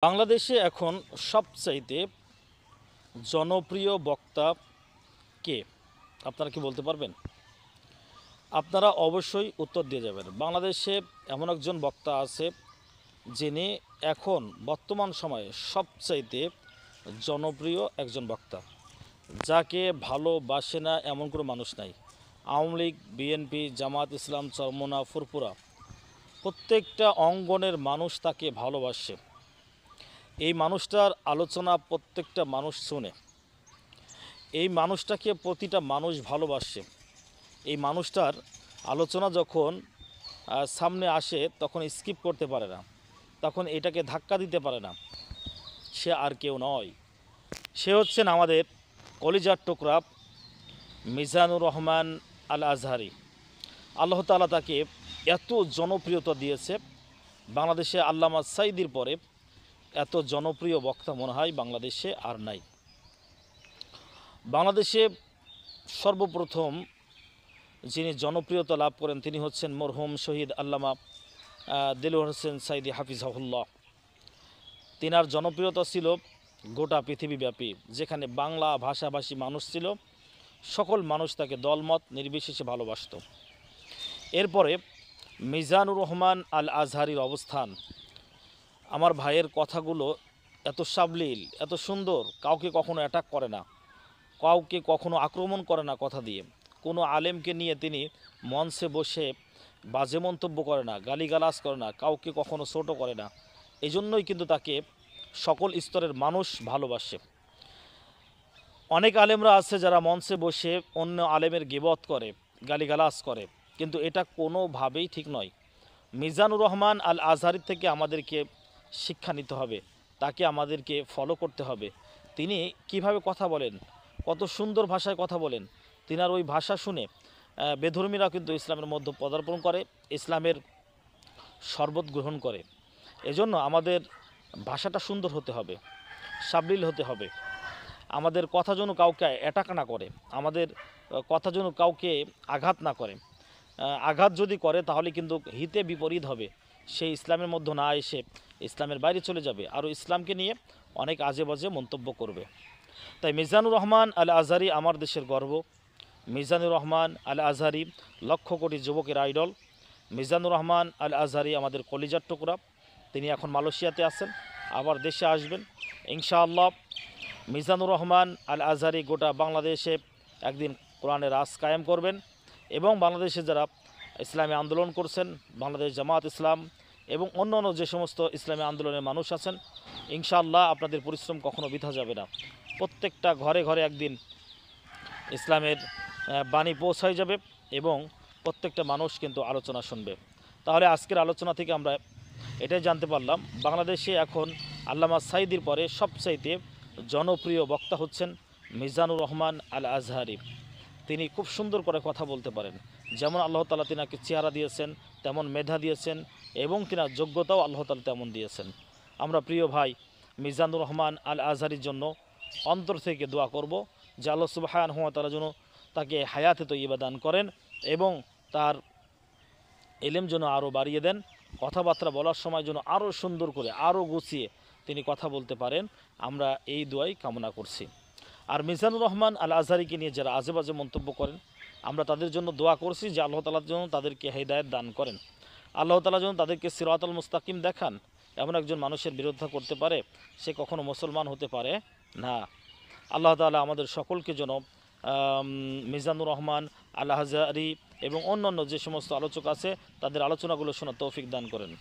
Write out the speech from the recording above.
বাংলাদেশে এখন সবচাইতে জনপ্রিয় বক্তা কে? আপনারা কি বলতে পারবেন? আপনারা অবশ্যই উত্তর দিয়ে যাবেন। বাংলাদেশে এমন একজন বক্তা আছে যিনি এখন বর্তমান সময়ে সবচাইতে জনপ্রিয় একজন বক্তা, যাকে ভালোবাসে না এমন কোনো মানুষ নাই। আওয়ামী লীগ, বিএনপি, জামাত ইসলাম, চরমোনা, ফুরফুরা প্রত্যেকটা অঙ্গনের মানুষ তাকে ভালোবাসে। এই মানুষটার আলোচনা প্রত্যেকটা মানুষ শুনে, এই মানুষটাকে প্রতিটা মানুষ ভালোবাসে। এই মানুষটার আলোচনা যখন সামনে আসে তখন স্কিপ করতে পারে না, তখন এটাকে ধাক্কা দিতে পারে না। সে আর কেউ নয়, সে হচ্ছেন আমাদের কলিজার টুকরা মিজানুর রহমান আল আজহারি। আল্লাহ তাআলা তাকে এত জনপ্রিয়তা দিয়েছে, বাংলাদেশে আল্লামা সাঈদীর পরে এত জনপ্রিয় বক্তা মনে হয় বাংলাদেশে আর নাই। বাংলাদেশে সর্বপ্রথম যিনি জনপ্রিয়তা লাভ করেন তিনি হচ্ছেন মরহুম শহীদ আল্লামা দেলোয়ার হোসেন সাঈদী হাফিজাহুল্লাহ। তিনার জনপ্রিয়তা ছিল গোটা পৃথিবীব্যাপী, যেখানে বাংলা ভাষাভাষী মানুষ ছিল সকল মানুষ তাকে দলমত নির্বিশেষে ভালোবাসত। এরপরে মিজানুর রহমান আল আজহারির অবস্থান, আমার ভাইয়ের কথাগুলো এত সাবলীল, এত সুন্দর, কাউকে কখনো অ্যাটাক করে না, কাউকে কখনো আক্রমণ করে না কথা দিয়ে, কোনো আলেমকে নিয়ে তিনি মঞ্চে বসে বাজে মন্তব্য করে না, গালিগালাজ করে না, কাউকে কখনো ছোট করে না। এই জন্যই কিন্তু তাকে সকল স্তরের মানুষ ভালোবাসে। অনেক আলেমরা আছে যারা মঞ্চে বসে অন্য আলেমের গীবত করে, গালিগালাজ করে, কিন্তু এটা কোনোভাবেই ঠিক নয়। মিজানুর রহমান আল আজহারি থেকে আমাদেরকে শিক্ষা নিতে হবে, তাকে আমাদেরকে ফলো করতে হবে। তিনি কিভাবে কথা বলেন, কত সুন্দর ভাষায় কথা বলেন, তিনার ওই ভাষা শুনে বেধর্মীরা কিন্তু ইসলামের মধ্যে পদার্পণ করে, ইসলামের শরবত গ্রহণ করে। এজন্য আমাদের ভাষাটা সুন্দর হতে হবে, সাবলীল হতে হবে। আমাদের কথা যেন কাউকে অ্যাটাক না করে, আমাদের কথা যেন কাউকে আঘাত না করে। আঘাত যদি করে তাহলে কিন্তু হিতে বিপরীত হবে, সে ইসলামের মধ্যে না এসে ইসলামের বাইরে চলে যাবে, আর ইসলামকে নিয়ে অনেক আজে বাজে মন্তব্য করবে। তাই মিজানুর রহমান আল আজহারি আমার দেশের গর্ব। মিজানুর রহমান আল আজহারি লক্ষ কোটি যুবকের আইডল। মিজানুর রহমান আল আজহারি আমাদের কলিজার টুকরা। তিনি এখন মালয়েশিয়াতে আছেন, আবার দেশে আসবেন ইনশাআল্লাহ। মিজানুর রহমান আল আজহারি গোটা বাংলাদেশে একদিন কোরআনের রাজ কায়েম করবেন, এবং বাংলাদেশে যারা ইসলামী আন্দোলন করছেন, বাংলাদেশ জামাত ইসলাম এবং অন্যান্য যে সমস্ত ইসলামী আন্দোলনের মানুষ আছেন, ইনশাআল্লাহ আপনাদের পরিশ্রম কখনো বৃথা যাবে না। প্রত্যেকটা ঘরে ঘরে একদিন ইসলামের বাণী পৌঁছায় যাবে এবং প্রত্যেকটা মানুষ কিন্তু আলোচনা শুনবে। তাহলে আজকের আলোচনা থেকে আমরা এটাই জানতে পারলাম, বাংলাদেশে এখন আল্লামা সাঈদীর পরে সবচাইতে জনপ্রিয় বক্তা হচ্ছেন মিজানুর রহমান আল আজহারি। তিনি খুব সুন্দর করে কথা বলতে পারেন, যেমন আল্লাহ তাআলা তিনাকে চেহারা দিয়েছেন, তেমন মেধা দিয়েছেন, এবং তিনার যোগ্যতাও আল্লাহ তাআলা তেমন দিয়েছেন। আমরা প্রিয় ভাই মিজানুর রহমান আল আজহারির জন্য অন্তর থেকে দোয়া করব যে আল্লাহ সুবহানাহু ওয়া তাআলা যেন তাকে হায়াতে তয়্যিবা দান করেন এবং তার ইলম যেন আরও বাড়িয়ে দেন, কথাবার্তা বলার সময় যেন আরও সুন্দর করে, আরও গুছিয়ে তিনি কথা বলতে পারেন। আমরা এই দোয়াই কামনা করছি। আর মিজানুর রহমান আল আজহারিকে নিয়ে যারা আজে বাজে মন্তব্য করেন, আমরা তাদের জন্য দোয়া করছি যে আল্লাহ তাআলা যেন তাদেরকে হেদায়েত দান করেন, আল্লাহ তাআলা যেন তাদেরকে সিরাতাল মুস্তাকিম দেখান। এমন একজন মানুষের বিরোধিতা করতে পারে, সে কখনো মুসলমান হতে পারে না। আল্লাহ তাআলা আমাদের সকলকে যেন মিজানুর রহমান আল আজহারি এবং অন্যান্য যে সমস্ত আলোচক আছে তাদের আলোচনাগুলো শোনার তৌফিক দান করেন।